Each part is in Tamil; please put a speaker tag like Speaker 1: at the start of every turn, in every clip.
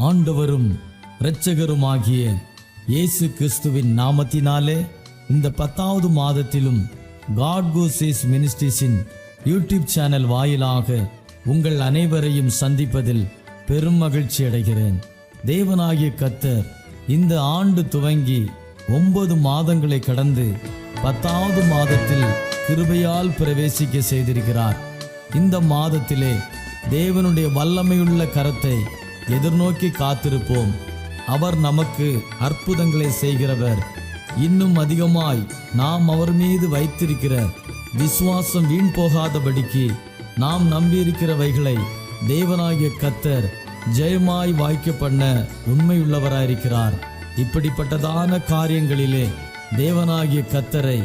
Speaker 1: ஆண்டவரும் இரட்சகருமாகிய இயேசு கிறிஸ்துவின் நாமத்தினாலே இந்த 10வது மாதத்திலும் காட் கோசேஸ் மினிஸ்ட்ரீஸின் யூடியூப் சேனல் வாயிலாக உங்கள் அனைவரையும் சந்திப்பதில் பெரும் மகிழ்ச்சி அடைகிறேன். தேவனாகிய கர்த்தர் இந்த ஆண்டு துவங்கி 9 மாதங்களை கடந்து 10வது மாதத்தில் கிருபையால் பிரவேசிக்க செய்திருக்கிறார். இந்த மாதத்திலே தேவனுடைய வல்லமையுள்ள கரத்தை எதிர்நோக்கி காத்திருப்போம். அவர் நமக்கு அற்புதங்களை செய்கிறவர். இன்னும் அதிகமாய் நாம் அவர் மீது வைத்திருக்கிற விசுவாசம் வீண் போகாதபடிக்கு நாம் நம்பியிருக்கிறவைகளை தேவனாகிய கர்த்தர் ஜெயமாய் வாய்க்க பண்ண உண்மையுள்ளவராயிருக்கிறார். இப்படிப்பட்டதான காரியங்களிலே தேவனாகிய கர்த்தரை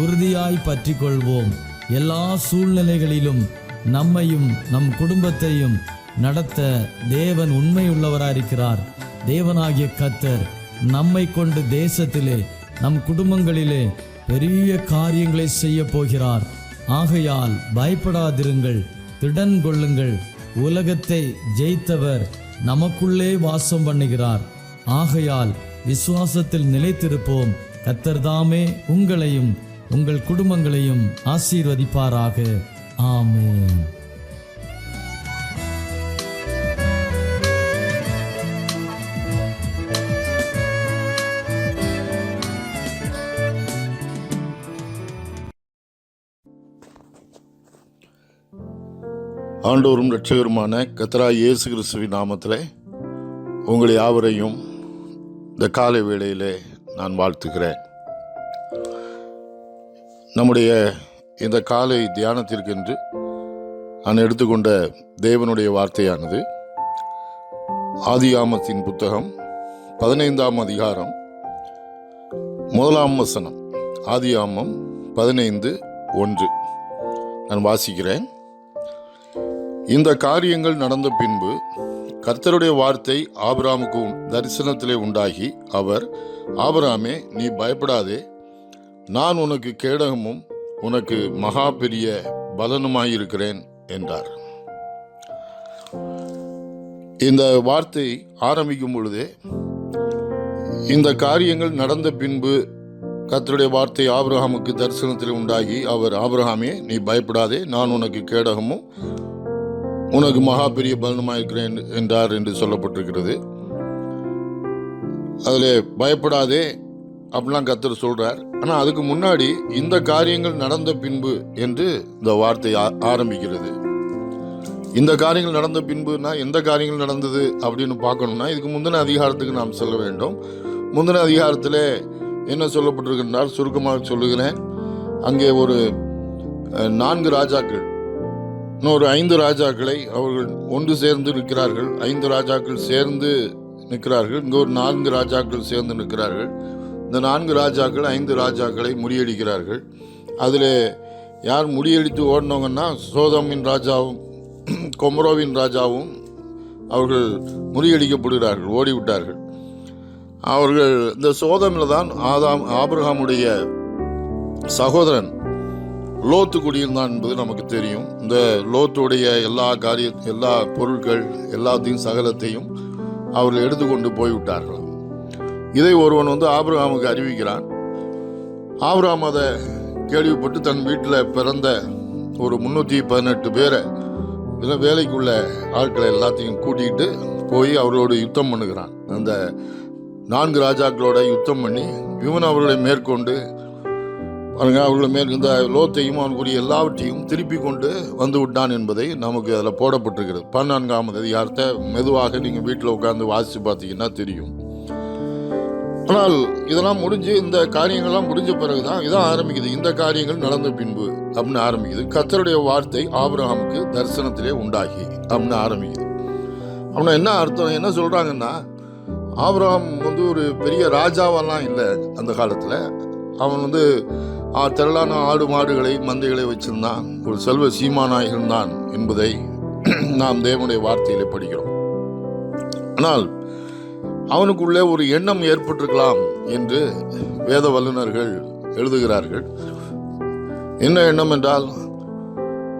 Speaker 1: உறுதியாய் பற்றி கொள்வோம். எல்லா சூழ்நிலைகளிலும் நம்மையும் நம் குடும்பத்தையும் நடத்த தேவன் உண்மையுள்ளவராயிருக்கிறார். தேவனாகிய கர்த்தர் நம்மை கொண்டு தேசத்திலே நம் குடும்பங்களிலே பெரிய காரியங்களை செய்ய போகிறார். ஆகையால் பயப்படாதிருங்கள், திடன் கொள்ளுங்கள். உலகத்தை ஜெயித்தவர் நமக்குள்ளே வாசம் பண்ணுகிறார். ஆகையால் விசுவாசத்தில் நிலைத்திருப்போம். கர்த்தர் தாமே உங்களையும் உங்கள் குடும்பங்களையும் ஆசீர்வதிப்பாராக. ஆமென்.
Speaker 2: ஆண்டவரும் இரட்சகருமான கர்த்தராகிய இயேசு கிறிஸ்துவின் நாமத்திலே உங்கள் யாவரையும் இந்த காலை வேளையிலே நான் வாழ்த்துகிறேன். நம்முடைய இந்த காலை தியானத்திற்கென்று நான் எடுத்துக்கொண்ட தேவனுடைய வார்த்தையானது ஆதியாமத்தின் புத்தகம் 15ஆம் அதிகாரம் 1ஆம் வசனம். ஆதியாமம் 15:1 நான் வாசிக்கிறேன். இந்த காரியங்கள் நடந்த பின்பு கர்த்தருடைய வார்த்தை ஆபிரகாமுக்கு தரிசனத்திலே உண்டாகி, அவர், ஆபிரகாமே, நீ பயப்படாதே, நான் உனக்கு கேடகமும் உனக்கு மகா பெரிய பலனுமாயிருக்கிறேன் என்றார். இந்த வார்த்தை ஆரம்பிக்கும் பொழுதே இந்த காரியங்கள் நடந்த பின்பு கர்த்தருடைய வார்த்தை ஆபிரகாமுக்கு தரிசனத்தில் உண்டாகி, அவர், ஆபிரகாமே, நீ பயப்படாதே, நான் உனக்கு கேடகமும் உனக்கு மகா பெரிய பலனுமாயிருக்கிறேன் என்றார் என்று சொல்லப்பட்டிருக்கிறது. அதில் பயப்படாதே அப்படிலாம் கர்த்தர் சொல்றார். ஆனால் அதுக்கு முன்னாடி இந்த காரியங்கள் நடந்த பின்பு என்று இந்த வார்த்தை ஆரம்பிக்கிறது. இந்த காரியங்கள் நடந்த பின்புனா எந்த காரியங்கள் நடந்தது அப்படின்னு பார்க்கணும்னா இதுக்கு முந்தின அதிகாரத்துக்கு நாம் செல்ல வேண்டும். முந்தின அதிகாரத்தில் என்ன சொல்லப்பட்டிருக்கின்றார் சுருக்கமாக சொல்லுகிறேன். அங்கே ஒரு 4 ராஜாக்கள், இன்னொரு 5 ராஜாக்களை அவர்கள் ஒன்று சேர்ந்து நிற்கிறார்கள். 5 ராஜாக்கள் சேர்ந்து நிற்கிறார்கள். இங்கே ஒரு 4 ராஜாக்கள் சேர்ந்து நிற்கிறார்கள். இந்த 4 ராஜாக்கள் 5 ராஜாக்களை முறியடிக்கிறார்கள். அதில் யார் முறியடித்து ஓடினவங்கன்னா சோதோமின் ராஜாவும் கொமரோவின் ராஜாவும் அவர்கள் முறியடிக்கப்படுகிறார்கள், ஓடிவிட்டார்கள். அவர்கள் இந்த சோதோமில் தான் ஆபிரகாமுடைய சகோதரன் லோத்து குடியிருந்தான் என்பது நமக்கு தெரியும். இந்த லோத்துடைய எல்லா பொருட்கள் எல்லாத்தையும் சகலத்தையும் அவர்கள் எடுத்துக்கொண்டு போய்விட்டார்களாம். இதை ஒருவன் ஆபிரகாமுக்கு அறிவிக்கிறான். ஆபிரகாம் அதை கேள்விப்பட்டு தன் வீட்டில் பிறந்த ஒரு 318 பேரை வேலைக்குள்ள ஆட்களை எல்லாத்தையும் கூட்டிகிட்டு போய் அவர்களோடு யுத்தம் பண்ணுகிறான். அந்த 4 ராஜாக்களோட யுத்தம் பண்ணி இவன் அவர்களை மேற்கொண்டு அவர்களை இந்த லோத்தையும் அவனுக்குரிய எல்லாவற்றையும் திருப்பி கொண்டு வந்து விட்டான் என்பதை நமக்கு அதில் போடப்பட்டிருக்கிறது. 14ஆம் அதிகாரத்தை மெதுவாக நீங்கள் வீட்டில் உட்கார்ந்து வாசித்து பார்த்தீங்கன்னா தெரியும். ஆனால் இதெல்லாம் முடிஞ்சு, இந்த காரியங்கள்லாம் முடிஞ்ச பிறகுதான் இதான் ஆரம்பிக்குது. இந்த காரியங்கள் நடந்த பின்பு அப்படின்னு ஆரம்பிக்குது. கர்த்தருடைய வார்த்தை ஆபிரகாமுக்கு தரிசனத்திலே உண்டாகி அப்படின்னு ஆரம்பிக்குது. அப்படின்னா என்ன அர்த்தம், என்ன சொல்கிறாங்கன்னா, ஆபிரகாம் ஒரு பெரிய ராஜாவெல்லாம் இல்லை. அந்த காலத்தில் அவன் திரளான ஆடு மாடுகளை மந்தைகளை வச்சிருந்தான். ஒரு செல்வ சீமானாய் இருந்தான் என்பதை நாம் தேவனுடைய வார்த்தையிலே படிக்கிறோம். ஆனால் அவனுக்குள்ளே ஒரு எண்ணம் ஏற்பட்டிருக்கலாம் என்று வேத வல்லுநர்கள் எழுதுகிறார்கள். என்ன எண்ணம் என்றால்,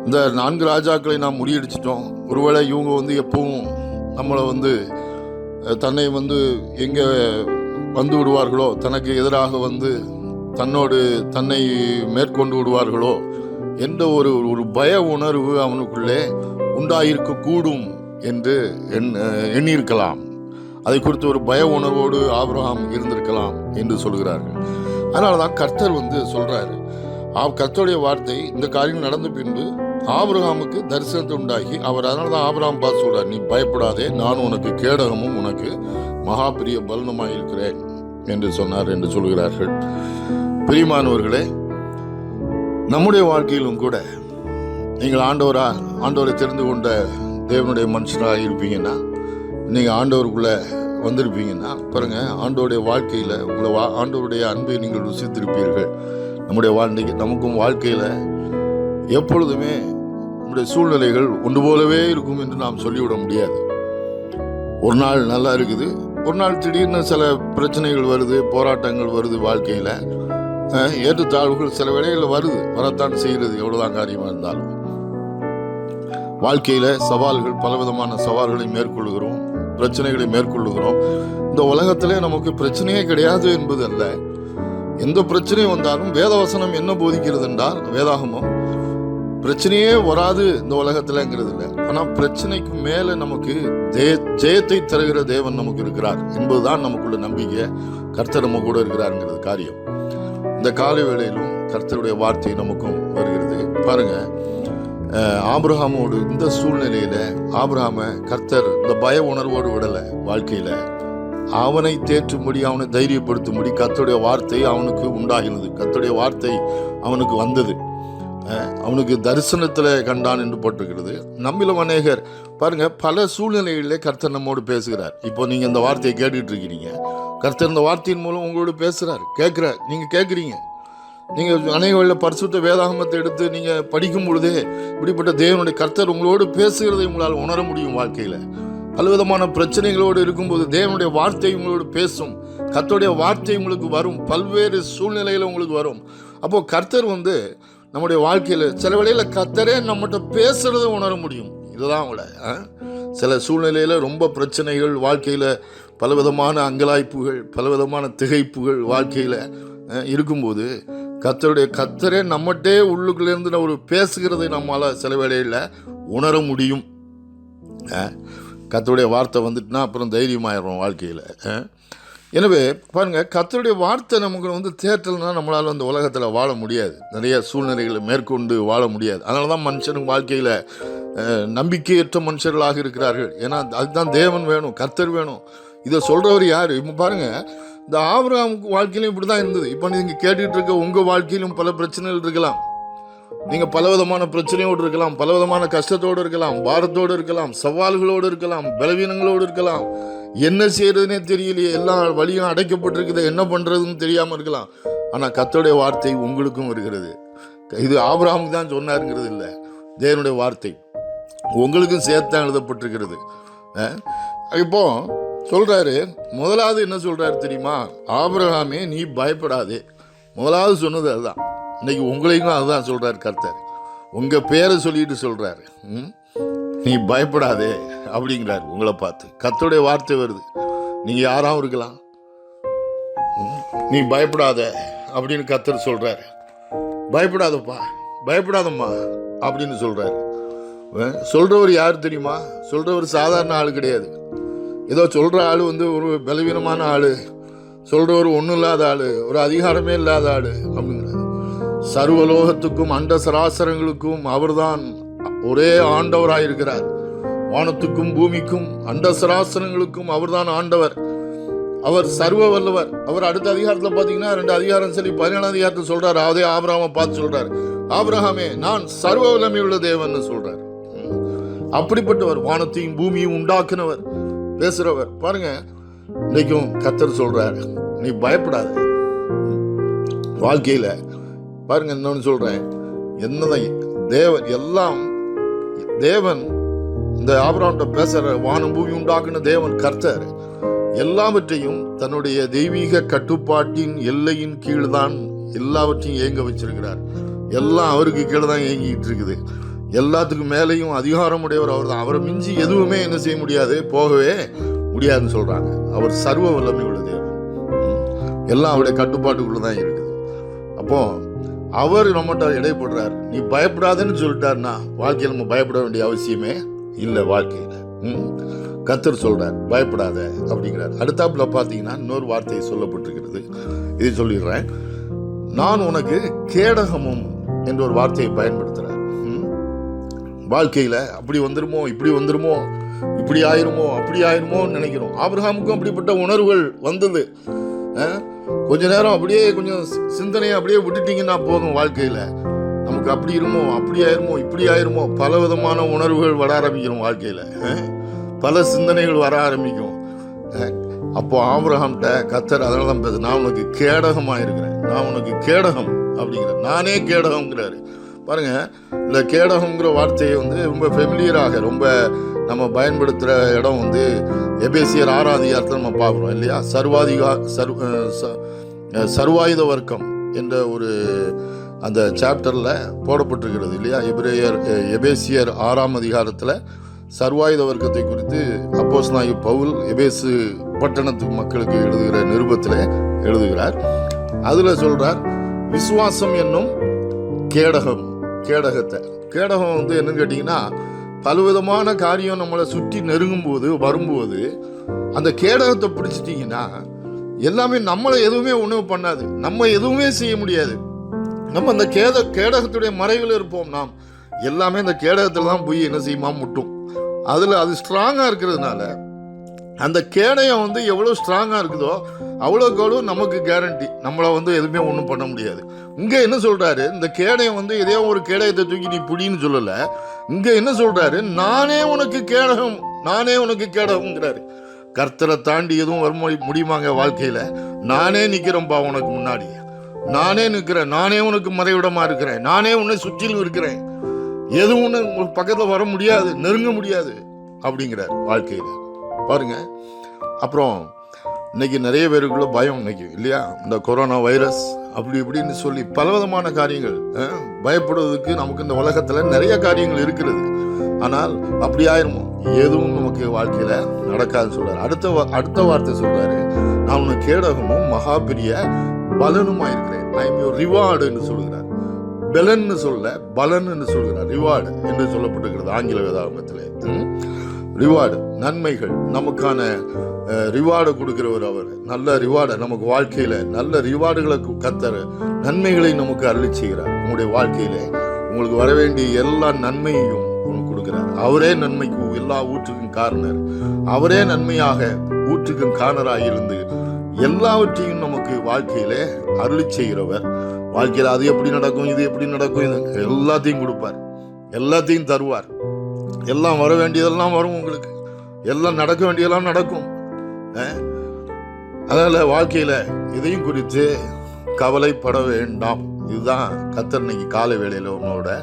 Speaker 2: இந்த 4 ராஜாக்களை நாம் முறியடிச்சிட்டோம், ஒருவேளை இவங்க எப்பவும் நம்மளை தன்னை எங்கே வந்து விடுவார்களோ, தனக்கு எதிராக தன்னை மேற்கொண்டு விடுவார்களோ என்ற ஒரு பய உணர்வு அவனுக்குள்ளே உண்டாயிருக்க கூடும் என்று எண்ணியிருக்கலாம். அதை குறித்து ஒரு பய உணர்வோடு ஆபிரகாம் இருந்திருக்கலாம் என்று சொல்கிறார்கள். அதனால தான் கர்த்தர் சொல்றாரு, கர்த்தருடைய வார்த்தை இந்த காரியம் நடந்த பின்பு ஆபிரகாமுக்கு தரிசனத்தை உண்டாகி அவர் அதனால தான் ஆபிரகாம் பார்த்து சொல்றார், நீ பயப்படாதே, நான் உனக்கு கேடகமும் உனக்கு மகா பெரிய பலனுமாய் இருக்கிறேன் என்று சொன்னார் என்று சொல்கிறார்கள். பிரியமானவர்களே, நம்முடைய வாழ்க்கையிலும் கூட நீங்கள் ஆண்டவரை தெரிந்து கொண்ட தேவனுடைய மனுஷராக இருப்பீங்கன்னா, நீங்கள் ஆண்டவருக்குள்ளே வந்திருப்பீங்கன்னா பாருங்க, ஆண்டவருடைய வாழ்க்கையில் ஆண்டவருடைய அன்பை நீங்கள் ருசித்திருப்பீர்கள். நமக்கும் வாழ்க்கையில் எப்பொழுதுமே நம்முடைய சூழ்நிலைகள் ஒன்று போலவே இருக்கும் என்று நாம் சொல்லிவிட முடியாது. ஒரு நாள் நல்லா இருக்குது, ஒரு நாள் திடீர்னு சில பிரச்சனைகள் வருது, போராட்டங்கள் வருது, வாழ்க்கையில் ஏற்றத்தாழ்வுகள் சில வேளைகளில் வரத்தான் செய்கிறது. எவ்வளோதான் காரியமாக இருந்தாலும் வாழ்க்கையில் சவால்கள், பலவிதமான சவால்களை மேற்கொள்கிறோம், பிரச்சனைகளை மேற்கொள்ளுகிறோம். இந்த உலகத்திலே நமக்கு பிரச்சனையே கிடையாது என்பது அல்ல. எந்த பிரச்சனை வந்தாலும் வேதவசனம் என்ன போதிக்கிறது என்றால், வேதாகமம் பிரச்சனையே வராது இந்த உலகத்திலங்கிறது இல்லை. ஆனால் பிரச்சனைக்கு மேலே நமக்கு ஜெயத்தை தருகிற தேவன் நமக்கு இருக்கிறார் என்பதுதான் நமக்குள்ள நம்பிக்கை. கர்த்தர் நம்ம கூட இருக்கிறாருங்கிறது காரியம். இந்த காலை வேளையிலும் கர்த்தருடைய வார்த்தை நமக்கும் வருகிறது. பாருங்க, ஆபிரகாமோடு இந்த சூழ்நிலையில ஆபிரகாம கர்த்தர் இந்த பய உணர்வோடு விடல. வாழ்க்கையில அவனை தேற்றும்படி, அவனை தைரியப்படுத்தும்படி கர்த்தருடைய வார்த்தை அவனுக்கு உண்டாகினது. கர்த்தருடைய வார்த்தை அவனுக்கு வந்தது. அவனுக்கு தரிசனத்துல கண்டான் என்று போட்டிருக்கிறது. நம்மிலும் அநேகர் பாருங்க, பல சூழ்நிலைகளிலே கர்த்தர் நம்மோடு பேசுகிறார். இப்போ நீங்க இந்த வார்த்தையை கேட்டுட்டு இருக்கிறீங்க, கர்த்தர் இந்த வார்த்தையின் மூலம் உங்களோடு பேசுறார். நீங்க கேட்குறீங்க. நீங்கள் அநேக பரிசுத்த வேதாகமத்தை எடுத்து நீங்கள் படிக்கும் பொழுதே இப்படிப்பட்ட தேவனுடைய கர்த்தர் உங்களோடு பேசுகிறதை உங்களால் உணர முடியும். வாழ்க்கையில் பலவிதமான பிரச்சனைகளோடு இருக்கும்போது தேவனுடைய வார்த்தை உங்களோடு பேசும். கர்த்தருடைய வார்த்தை உங்களுக்கு வரும், பல்வேறு சூழ்நிலையில் உங்களுக்கு வரும். அப்போது கர்த்தர் நம்முடைய வாழ்க்கையில் சில வேளையில் கர்த்தரே நம்மகிட்ட பேசுகிறத உணர முடியும். இதுதான் அவங்கள சில சூழ்நிலையில் ரொம்ப பிரச்சனைகள், வாழ்க்கையில் பலவிதமான அங்கலாய்ப்புகள், பலவிதமான திகைப்புகள் வாழ்க்கையில் இருக்கும்போது கர்த்தரே நம்மகிட்டே உள்ளுக்குள்ளேருந்து ஒரு பேசுகிறதை நம்மளால் சில வேளையில் உணர முடியும். கர்த்தருடைய வார்த்தை வந்துட்டுனா அப்புறம் தைரியமாயிடும் வாழ்க்கையில். எனவே பாருங்கள், கர்த்தருடைய வார்த்தை நமக்கு தேற்றல்னா நம்மளால் அந்த உலகத்தில் வாழ முடியாது. நிறைய சூழ்நிலைகளை மேற்கொண்டு வாழ முடியாது. அதனால தான் மனுஷனுக்கு வாழ்க்கையில் நம்பிக்கையற்ற மனுஷர்களாக இருக்கிறார்கள். ஏன்னா அதுதான் தேவன் வேணும், கர்த்தர் வேணும். இதை சொல்கிறவர் யார்? இப்போ பாருங்கள், இந்த ஆபிரகாம் வாழ்க்கையிலும் இப்படி தான் இருந்தது. இப்போ நீங்கள் கேட்டுக்கிட்டு இருக்க உங்கள் வாழ்க்கையிலும் பல பிரச்சனைகள் இருக்கலாம். நீங்கள் பலவிதமான பிரச்சனையோடு இருக்கலாம், பலவிதமான கஷ்டத்தோடு இருக்கலாம், பாரத்தோடு இருக்கலாம், சவால்களோடு இருக்கலாம், பலவீனங்களோடு இருக்கலாம். என்ன செய்யறதுனே தெரியலையே, எல்லா வழியும் அடைக்கப்பட்டிருக்குது, என்ன பண்ணுறதுன்னு தெரியாமல் இருக்கலாம். ஆனால் கர்த்தருடைய வார்த்தை உங்களுக்கும் இருக்கிறது. இது ஆபிரகாமுக்கு தான் சொன்னாருங்கிறது இல்லை, தேவனுடைய வார்த்தை உங்களுக்கும் சேர்த்தான் எழுதப்பட்டிருக்கிறது. இப்போ சொல்றாரு, முதலாவது என்ன சொல்றாரு தெரியுமா? ஆபிரகாமே நீ பயப்படாதே. முதலாவது சொன்னது அதுதான். இன்னைக்கு உங்களையும் அதுதான் சொல்றாரு கர்த்தர். உங்க பேரை சொல்லிட்டு சொல்றாரு, நீ பயப்படாதே அப்படிங்கிறாரு. உங்களை பார்த்து கர்த்தருடைய வார்த்தை வருது. நீங்க யாராவும் இருக்கலாம், நீ பயப்படாத அப்படின்னு கர்த்தர் சொல்றாரு. பயப்படாதப்பா, பயப்படாதம்மா அப்படின்னு சொல்றாரு. சொல்றவர் யார் தெரியுமா? சொல்றவர் சாதாரண ஆள் கிடையாது. ஏதோ சொல்கிற ஆள் ஒரு பலவீனமான ஆள், சொல்கிறவர் ஒன்றும் இல்லாத ஆள், ஒரு அதிகாரமே இல்லாத ஆள் அப்படிங்கிறார். சர்வலோகத்துக்கும் அண்ட சராசரங்களுக்கும் அவர்தான் ஒரே ஆண்டவராயிருக்கிறார். வானத்துக்கும் பூமிக்கும் அண்ட சராசரங்களுக்கும் அவர்தான் ஆண்டவர். அவர் சர்வ வல்லவர். அவர் அடுத்த அதிகாரத்தில் பார்த்தீங்கன்னா 2 அதிகாரம் சொல்லி 17 அதிகாரத்தில் சொல்றாரு. அதே ஆபிரகாமை பார்த்து சொல்றாரு, ஆபிரகாமே நான் சர்வ வல்லமை உள்ள தேவன் சொல்றார். அப்படிப்பட்டவர், வானத்தையும் பூமியும் உண்டாக்குனவர், பேசுறவர். பாருங்க, இன்னைக்கும் கர்த்தர் சொல்றாரு, நீ பயப்படாத. வாழ்க்கையில பாருங்க, இன்னொன்னு சொல்றேன், என்னதான் தேவன் இந்த ஆபிரகாம்கிட்ட பேசுற, வானம் பூமி உண்டாக்குன தேவன் கர்த்தர் எல்லாவற்றையும் தன்னுடைய தெய்வீக கட்டுப்பாட்டின் எல்லையின் கீழ் தான் எல்லாவற்றையும் இயங்க வச்சிருக்கிறார். எல்லாம் அவருக்கு கீழே தான் இயங்கிட்டு இருக்குது. எல்லாத்துக்கும் மேலேயும் அதிகாரம் உடையவர் அவர் தான். அவரை மிஞ்சி எதுவுமே என்ன செய்ய முடியாது, போகவே முடியாதுன்னு சொல்றாங்க. அவர் சர்வ வல்லமை உள்ள தேவன். எல்லாம் அவருடைய கட்டுப்பாட்டுக்குள்ள தான் இருக்குது. அப்போ அவர் நம்மகிட்ட இடைப்படுறாரு. நீ பயப்படாதன்னு சொல்லிட்டாருன்னா வாழ்க்கையில் நம்ம பயப்பட வேண்டிய அவசியமே இல்லை. வாழ்க்கையில் கர்த்தர் சொல்றார் பயப்படாத அப்படிங்கிறார். அடுத்தாப்புல பார்த்தீங்கன்னா இன்னொரு வார்த்தை சொல்லப்பட்டிருக்கிறது. இதை சொல்லிடுறேன். நான் உனக்கு கேடகமும் என்ற ஒரு வார்த்தையை பயன்படுத்துறார். வாழ்க்கையில அப்படி வந்துருமோ, இப்படி வந்துருமோ, இப்படி ஆயிருமோ, அப்படி ஆயிருமோன்னு நினைக்கிறோம். ஆபிரகாமுக்கும் அப்படிப்பட்ட உணர்வுகள் வந்தது. கொஞ்ச நேரம் அப்படியே கொஞ்சம் சிந்தனையை அப்படியே விட்டுட்டீங்கன்னா போதும். வாழ்க்கையில நமக்கு அப்படி இருமோ, அப்படி ஆயிருமோ, இப்படி ஆயிருமோ, பல விதமான உணர்வுகள் வர ஆரம்பிக்கிறோம். வாழ்க்கையில பல சிந்தனைகள் வர ஆரம்பிக்கும். அப்போ ஆபிரகாம்கிட்ட கர்த்தர் அதனால தான் பேச, நான் உனக்கு கேடகமா இருக்கிறேன், நான் உனக்கு கேடகம் அப்படிங்கிற, நானே கேடகம்ங்கிறாரு. பாருங்க, இந்த கேடகம்ங்கிற வார்த்தையை ரொம்ப ஃபெமிலியராக ரொம்ப நம்ம பயன்படுத்துகிற இடம் எபேசியர் 6ஆம் அதிகாரத்தில் நம்ம பார்க்குறோம் இல்லையா? சர்வாயுத வர்க்கம் என்ற ஒரு அந்த சாப்டரில் போடப்பட்டிருக்கிறது இல்லையா? எபேசியர் 6ஆம் அதிகாரத்தில் சர்வாயுத வர்க்கத்தை குறித்து அப்போஸ்தலனாகிய பவுல் எபேசு பட்டணத்து மக்களுக்கு எழுதுகிற நிருபத்தில் எழுதுகிறார். அதில் சொல்றார், விசுவாசம் என்னும் கேடகத்தை. கேடகம் என்னன்னு கேட்டிங்கன்னா, பலவிதமான காரியம் நம்மளை சுற்றி நெருங்கும் போது வரும்போது அந்த கேடகத்தை பிடிச்சிட்டிங்கன்னா எல்லாமே நம்மளை எதுவுமே ஒன்றும் பண்ணாது, நம்ம எதுவுமே செய்ய முடியாது. நம்ம அந்த கேடகத்துடைய மறைவில் இருப்போம். நாம் எல்லாமே அந்த கேடகத்தில் தான் போய் என்ன செய்யுமா முட்டும். அதில் அது ஸ்ட்ராங்காக இருக்கிறதுனால அந்த கேடயம் எவ்வளோ ஸ்ட்ராங்காக இருக்குதோ அவ்வளோக்கு அவ்வளோ நமக்கு கேரண்டி, நம்மளை எதுவுமே ஒன்றும் பண்ண முடியாது. இங்கே என்ன சொல்கிறாரு, இந்த கேடயம் எதையோ ஒரு கேடயத்தை தூக்கி நீ புடின்னு சொல்லலை. இங்கே என்ன சொல்கிறாரு, நானே உனக்கு கேடகம், நானே உனக்கு கேடகம்ங்கிறாரு. கர்த்தரை தாண்டி எதுவும் வர முடியுமாங்க வாழ்க்கையில்? நானே நிற்கிறேன்ப்பா உனக்கு முன்னாடி, நானே நிற்கிறேன், நானே உனக்கு மறைவிடமாக இருக்கிறேன், நானே உன்னை சுற்றிலும் இருக்கிறேன், எதுவும் உன்னை பக்கத்தில் வர முடியாது, நெருங்க முடியாது அப்படிங்கிறார் வாழ்க்கையில். பாருங்க, அப்புறம் இன்னைக்கு நிறைய பேருக்குள்ள பயம் இன்னைக்கு இல்லையா? இந்த கொரோனா வைரஸ் அப்படி இப்படின்னு சொல்லி பலவிதமான காரியங்கள், பயப்படுவதற்கு நமக்கு இந்த உலகத்தில் நிறைய காரியங்கள் இருக்கிறது. ஆனால் அப்படி ஆயிருமோ, எதுவும் நமக்கு வாழ்க்கையில நடக்காதுன்னு சொல்றாரு. அடுத்த வார்த்தை சொல்றாரு, நான் உனக்கு கேடகமும் மகா பெரிய பலனுமா இருக்கிறேன். ஐ எம் யுவர் ரிவார்டு என்று சொல்கிறார். பெலன்னு சொல்ல பலன் என்று சொல்கிறார். ரிவார்டு என்று சொல்லப்பட்டிருக்கிறது ஆங்கில வேதாகமத்திலே. ரிவார்டு, நன்மைகள், நமக்கான ரிவார்டை கொடுக்கிறவர் அவர். நல்ல ரிவார்டை நமக்கு வாழ்க்கையில நல்ல ரிவார்டுகளை கர்த்தர் நன்மைகளை நமக்கு அருளி செய்கிறார். உங்களுடைய வாழ்க்கையில உங்களுக்கு வர வேண்டிய எல்லா நன்மையையும் உங்களுக்கு கொடுக்கிறார். அவரே நன்மைக்கு எல்லா ஊற்றுக்கும் காரணர், அவரே நன்மையாக ஊற்றுக்கும் காரணராக இருந்து எல்லாவற்றையும் நமக்கு வாழ்க்கையில அருளி செய்கிறவர். வாழ்க்கையில அது எப்படி நடக்கும், இது எப்படி நடக்கும், எல்லாத்தையும் கொடுப்பார், எல்லாத்தையும் தருவார். எல்லாம் வர வேண்டியதெல்லாம் வரும், உங்களுக்கு எல்லாம் நடக்க வேண்டியதெல்லாம் நடக்கும். அதனால வாழ்க்கையில இதையும் குறித்து கவலைப்பட வேண்டாம். இதுதான் கர்த்தர் இன்னைக்கு காலை வேளையில உன்னோட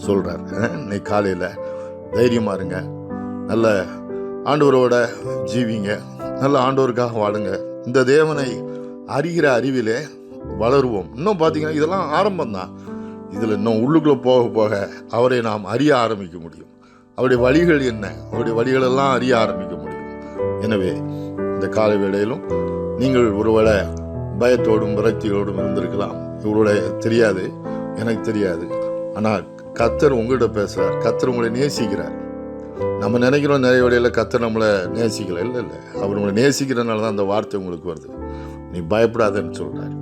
Speaker 2: சொல்றாரு. இன்னைக்கு காலையில தைரியமா இருங்க, நல்ல ஆண்டவரோட ஜீவிங்க, நல்ல ஆண்டவருக்காக வாழுங்க. இந்த தேவனை அறிகிற அறிவிலே வளருவோம். இன்னும் பார்த்தீங்கன்னா இதெல்லாம் ஆரம்பம்தான். இதில் இன்னும் உள்ளுக்குள்ளே போக போக அவரை நாம் அறிய ஆரம்பிக்க முடியும். அவருடைய வழிகள் என்ன, அவருடைய வழிகளெல்லாம் அறிய ஆரம்பிக்க முடியும். எனவே இந்த காலை வேளையிலும் நீங்கள் ஒருவேளை பயத்தோடும் விரக்தியோடும் இருந்திருக்கலாம். இவருடைய தெரியாது, எனக்கு தெரியாது. ஆனால் கர்த்தர் உங்கள்கிட்ட பேசுகிறார், கர்த்தர் உங்களை நேசிக்கிறார். நம்ம நினைக்கிறோம் நிறைய வேளையில் கர்த்தர் நம்மளை நேசிக்கல. இல்லை, அவர் உங்களை நேசிக்கிறதுனால தான் அந்த வார்த்தை உங்களுக்கு வருது. நீ பயப்படாதன்னு சொல்கிறார்.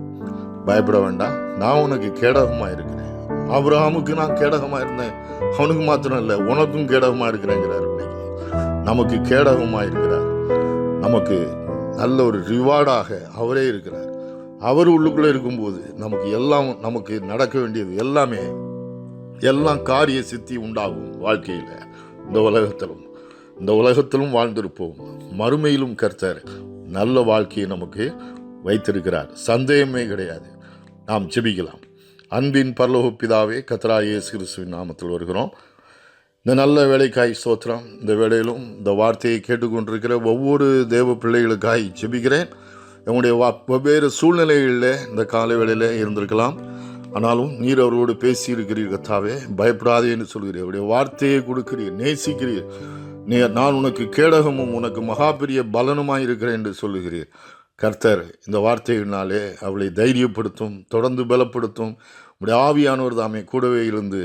Speaker 2: பயப்பட வேண்டாம், நான் உனக்கு கேடகமாக இருக்கிறேன். ஆபிரகாமுக்கு நான் கேடகமாக இருந்தேன், அவனுக்கு மாத்திரம் இல்லை உனக்கும் கேடகமாக இருக்கிறேங்கிறார். இன்னைக்கு நமக்கு கேடகமாக இருக்கிறார். நமக்கு நல்ல ஒரு ரிவார்டாக அவரே இருக்கிறார். அவர் உள்ளுக்குள்ளே இருக்கும்போது நமக்கு நடக்க வேண்டியது எல்லாமே எல்லாம் காரிய சித்தி உண்டாகும். வாழ்க்கையில் இந்த உலகத்திலும் வாழ்ந்திருப்போம், மறுமையிலும் கர்த்தர் நல்ல வாழ்க்கையை நமக்கு வைத்திருக்கிறார். சந்தேகமே கிடையாது. நாம் ஜெபிக்கலாம். அன்பின் பரலோக பிதாவே, கர்த்தராகிய இயேசு கிறிஸ்துவின் நாமத்தில் வருகிறோம். இந்த நல்ல வேலைக்காய் ஸ்தோத்திரம். இந்த வேளையிலும் இந்த வார்த்தையை கேட்டுக்கொண்டிருக்கிற ஒவ்வொரு தேவ பிள்ளைகளுக்காய் ஜெபிக்கிறேன். என்னுடைய வெவ்வேறு சூழ்நிலைகளில் இந்த காலை வேளையில் இருந்திருக்கலாம். ஆனாலும் நீர் அவரோடு பேசியிருக்கிறீர். கர்த்தாவே, பயப்படாதே என்று சொல்கிறீர். அவருடைய வார்த்தையை கொடுக்கிறீர், நேசிக்கிறீர். நான் உனக்கு கேடகமும் உனக்கு மகா பெரிய பலனுமாய் இருக்கிறேன் என்று சொல்லுகிறீர். கர்த்தர் இந்த வார்த்தையினாலே அவளை தைரியப்படுத்தும், தொடர்ந்து பலப்படுத்தும். உடைய ஆவியானவர் தாமே கூடவே இருந்து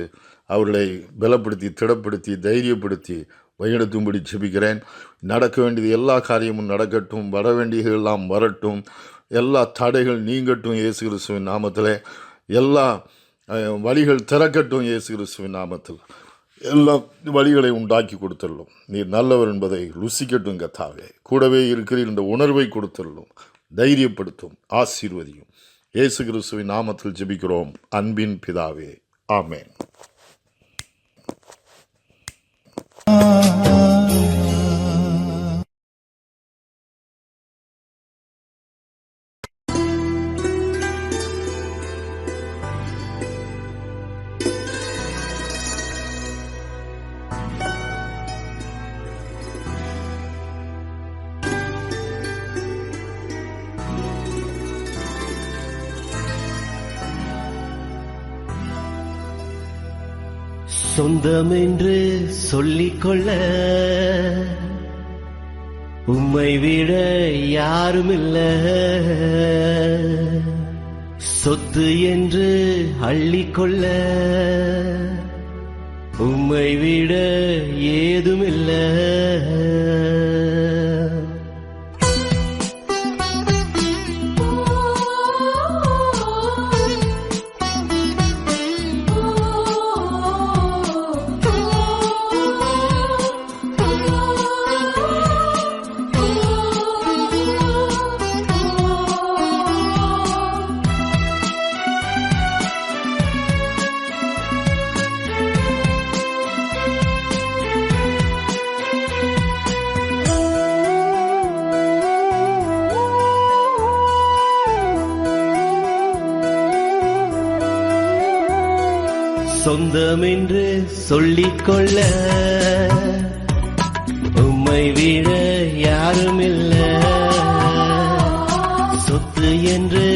Speaker 2: அவர்களை பலப்படுத்தி, திடப்படுத்தி, தைரியப்படுத்தி வழிநடத்தும்படி ஜெபிக்கிறேன். நடக்க வேண்டியது எல்லா காரியமும் நடக்கட்டும், வர வேண்டியது எல்லாம் வரட்டும், எல்லா தடைகள் நீங்கட்டும் இயேசு கிறிஸ்துவின் நாமத்தில். எல்லா வழிகள் திறக்கட்டும் இயேசு கிறிஸ்துவின் நாமத்தில். எல்லா வழிகளை உண்டாக்கி கொடுத்துள்ளோம். நீர் நல்லவர் என்பதை ருசிக்கட்டும் கர்த்தாவே. கூடவே இருக்கிறீர் என்ற உணர்வை கொடுத்துள்ளோம். தைரியப்படுத்தும், ஆசீர்வதியும். இயேசு கிறிஸ்துவின் நாமத்தில் ஜெபிக்கிறோம் அன்பின் பிதாவே, ஆமென்.
Speaker 3: சொந்தம் என்று சொல்லிக்கொள்ள உம்மை விட யாருமில்ல. சொத்து என்று அள்ளிக்கொள்ள உம்மை விட ஏதுமில்ல. சொந்தம் என்று சொல்லிக்கொள்ள உம்மை விட யாருமில்ல. சொத்து என்று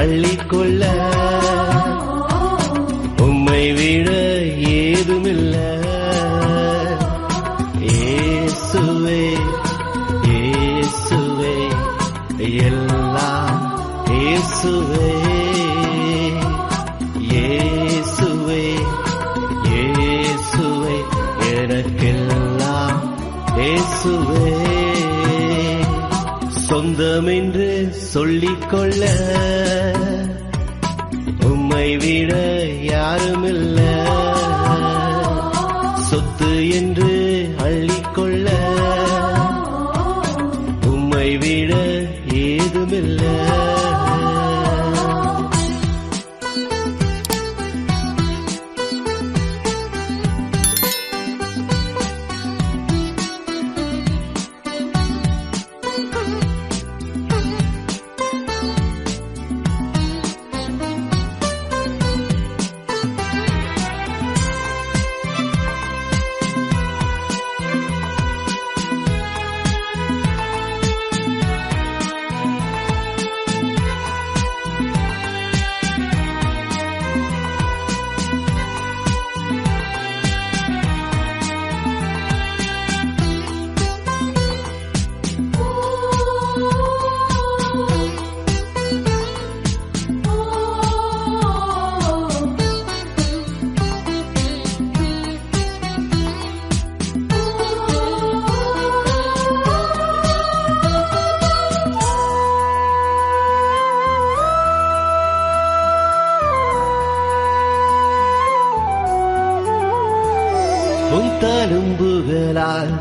Speaker 3: அள்ளிக்கொள்ள உம்மை விட ஏதுமில்ல. இயேசுவே இயேசுவே எல்லாம் இயேசுவே. இயேசுவே இயேசுவே எனக்கெல்லாம் இயேசுவே. சொந்தம் என்று சொல்லிக்கொள்ள உம்மை விட யாருமில்ல. சொத்து என்று அள்ளிக்கொள்ள உம்மை விட ஏதுமில்ல. உம் தழும்புகளால்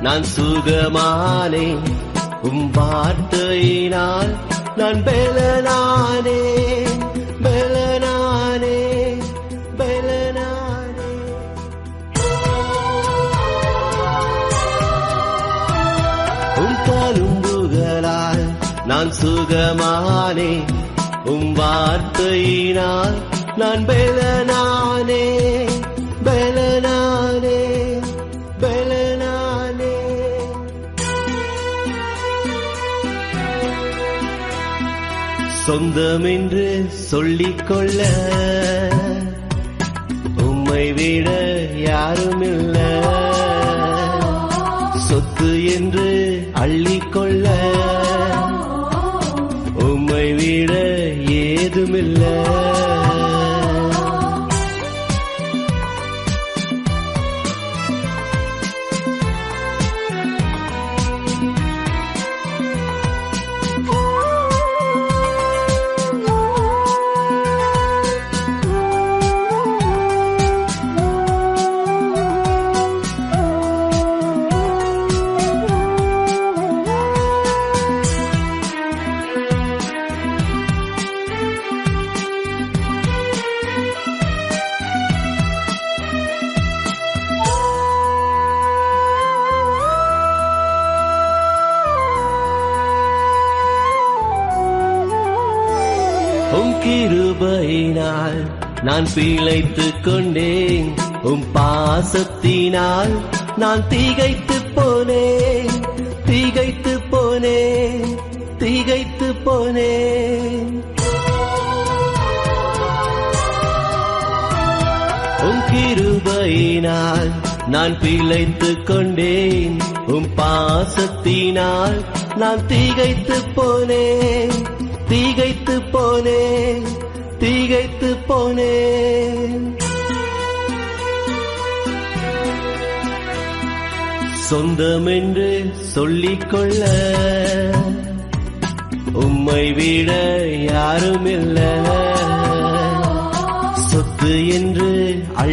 Speaker 3: நான் சுகமானேன். உம் வார்த்தையினால் நான் பெலனானே பெலனானே பெலனானே. உம் தழும்புகளால் நான் சுகமானேன். உம் வார்த்தையினால் நான் பெலனானே பெலனானே பெலனானே. சொந்தம் என்று சொல்லிக்கொள்ள உம்மை விட யாருமில்ல. சொத்து என்று அள்ளிக்கொள்ள உம்மை விட ஏதுமில்லை. உம் கிருபையினால் நான் பிழைத்துக் கொண்டேன். உம் பாசத்தினால் நான் திகைத்து போனேன், திகைத்து போனேன், திகைத்து போனேன். உம் கிருபையினால் நான் பிழைத்துக் கொண்டேன். உம் பாசத்தினால் நான் திகைத்து போனேன், திகைத்து போனேன், திகைத்து போனேன். சொந்தமென்று சொல்லிக்கொள்ள உம்மை விட யாருமில்லை. சொத்து என்று